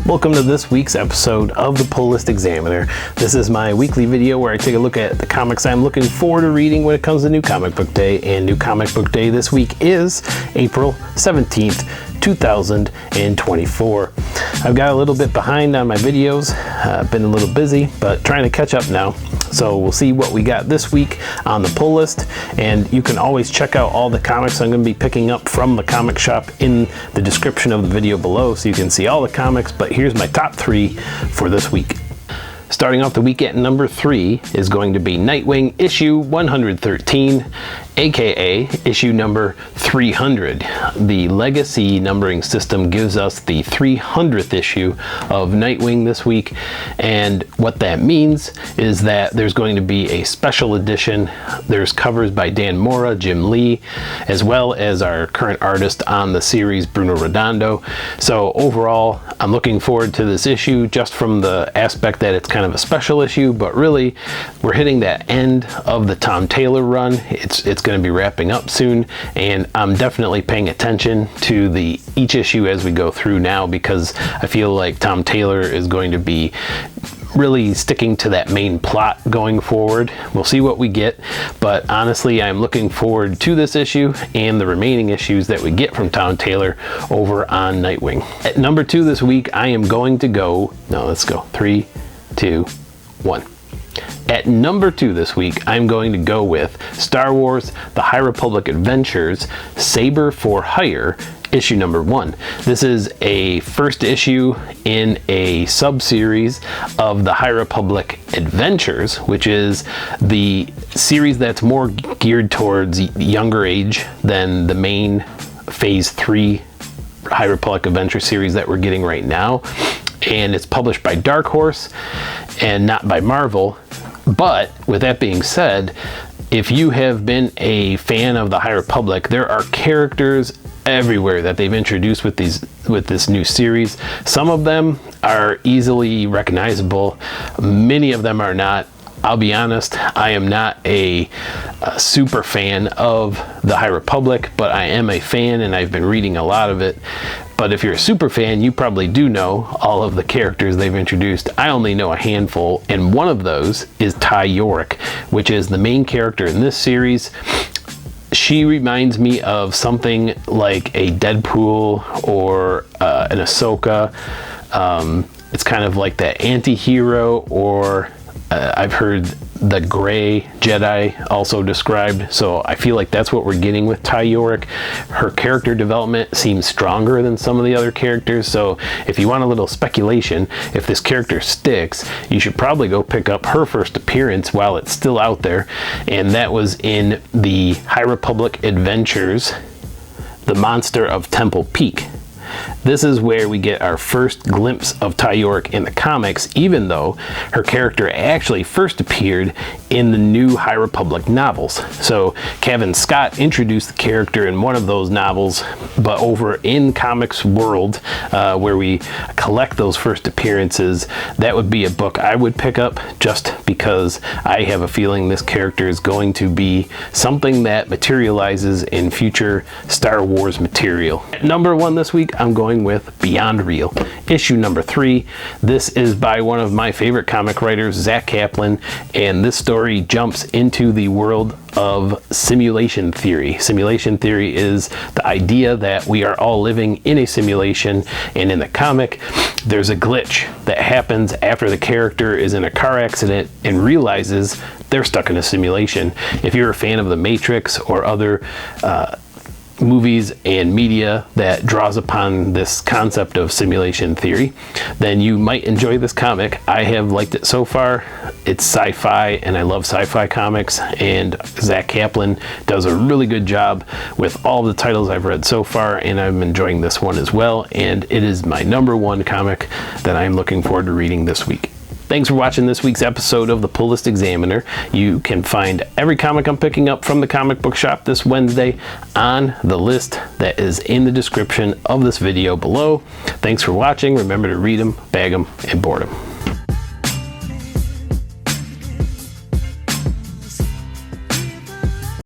Welcome to this week's episode of the Pull List Examiner. This is my weekly video where I take a look at the comics I'm looking forward to reading when it comes to New Comic Book Day. And New Comic Book Day this week is April 17th, 2024. I've got a little bit behind on my videos, been a little busy, but trying to catch up now. So we'll see what we got this week on the pull list, and you can always check out all the comics I'm going to be picking up from the comic shop in the description of the video below, so you can see all the comics. But here's my top 3 for this week. Starting off the week at number 3 is going to be Nightwing issue 113, aka issue number 300. The legacy numbering system gives us the 300th issue of Nightwing this week, and what that means is that there's going to be a special edition. There's covers by Dan Mora, Jim Lee, as well as our current artist on the series, Bruno Redondo. So overall, I'm looking forward to this issue just from the aspect that it's kind of a special issue, but really we're hitting that end of the Tom Taylor run. It's going to be wrapping up soon, and I'm definitely paying attention to each issue as we go through now, because I feel like Tom Taylor is going to be really sticking to that main plot going forward. We'll see what we get, but honestly, I'm looking forward to this issue and the remaining issues that we get from Tom Taylor over on Nightwing. At number 2 this week, I am going to go, no, let's go, 3, 2, 1. At number 2 this week, I'm going to go with Star Wars The High Republic Adventures, Saber for Hire, issue number 1. This is a first issue in a sub-series of the High Republic Adventures, which is the series that's more geared towards younger age than the main Phase 3 High Republic Adventure series that we're getting right now. And it's published by Dark Horse and not by Marvel. But with that being said, if you have been a fan of the High Republic, there are characters everywhere that they've introduced with this new series. Some of them are easily recognizable, many of them are not. I'll be honest, I am not a super fan of the High Republic, but I am a fan and I've been reading a lot of it. But if you're a super fan, you probably do know all of the characters they've introduced. I only know a handful, and one of those is Ty York, which is the main character in this series. She reminds me of something like a Deadpool or an Ahsoka. It's kind of like that anti-hero, or I've heard the Gray Jedi also described, so I feel like that's what we're getting with Ty York. Her character development seems stronger than some of the other characters, so if you want a little speculation, if this character sticks, you should probably go pick up her first appearance while it's still out there, and that was in the High Republic Adventures, The Monster of Temple Peak. This is where we get our first glimpse of Ty York in the comics, even though her character actually first appeared in the new High Republic novels. So Kevin Scott introduced the character in one of those novels, but over in Comics World, where we collect those first appearances, that would be a book I would pick up, just because I have a feeling this character is going to be something that materializes in future Star Wars material. At number 1 this week, I'm going with Beyond Real, issue number 3. This is by one of my favorite comic writers, Zach Kaplan, and this story jumps into the world of simulation theory. Simulation theory is the idea that we are all living in a simulation, and in the comic, there's a glitch that happens after the character is in a car accident and realizes they're stuck in a simulation. If you're a fan of The Matrix or other movies and media that draws upon this concept of simulation theory, then you might enjoy this comic. I have liked it so far. It's sci-fi, and I love sci-fi comics, and Zach Kaplan does a really good job with all the titles I've read so far, and I'm enjoying this one as well, and it is my number 1 comic that I'm looking forward to reading this week. Thanks for watching this week's episode of the Pull List Examiner. You can find every comic I'm picking up from the comic book shop this Wednesday on the list that is in the description of this video below. Thanks for watching. Remember to read them, bag them, and board them.